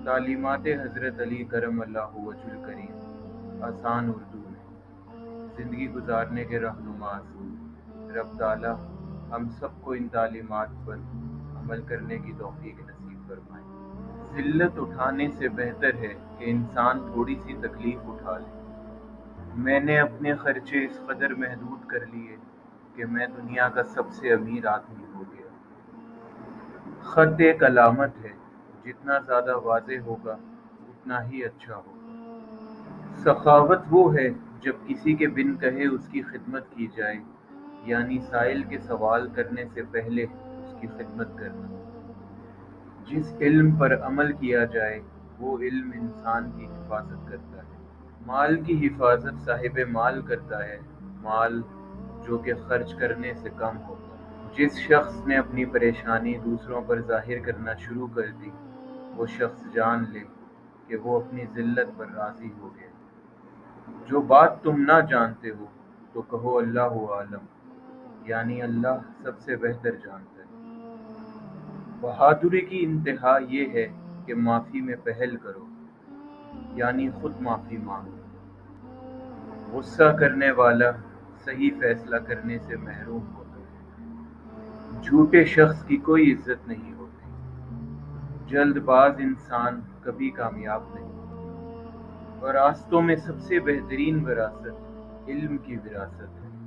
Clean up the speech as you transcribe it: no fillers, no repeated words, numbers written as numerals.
تعلیمات حضرت علی کرم اللہ وجہ الکریم آسان اردو میں زندگی گزارنے کے رہنما اصول۔ رب تعالی ہم سب کو ان تعلیمات پر عمل کرنے کی توفیق نصیب فرمائے۔ ذلت اٹھانے سے بہتر ہے کہ انسان تھوڑی سی تکلیف اٹھا لے۔ میں نے اپنے خرچے اس قدر محدود کر لیے کہ میں دنیا کا سب سے امیر آدمی ہو گیا۔ خط ایک علامت ہے، جتنا زیادہ واضح ہوگا اتنا ہی اچھا ہوگا۔ سخاوت وہ ہے جب کسی کے بن کہے اس کی خدمت کی جائے، یعنی سائل کے سوال کرنے سے پہلے اس کی خدمت کرنا۔ جس علم پر عمل کیا جائے وہ علم انسان کی حفاظت کرتا ہے۔ مال کی حفاظت صاحب مال کرتا ہے، مال جو کہ خرچ کرنے سے کم ہوتا ہے۔ جس شخص نے اپنی پریشانی دوسروں پر ظاہر کرنا شروع کر دی، وہ شخص جان لے کہ وہ اپنی ذلت پر راضی ہو گیا۔ جو بات تم نہ جانتے ہو تو کہو اللہ عالم، یعنی اللہ سب سے بہتر جانتا ہے۔ بہادری کی انتہا یہ ہے کہ معافی میں پہل کرو، یعنی خود معافی مانگو۔ غصہ کرنے والا صحیح فیصلہ کرنے سے محروم ہوتا ہے۔ جھوٹے شخص کی کوئی عزت نہیں ہوتی۔ جلد باز انسان کبھی کامیاب نہیں۔ اور راستوں میں سب سے بہترین وراثت علم کی وراثت ہے۔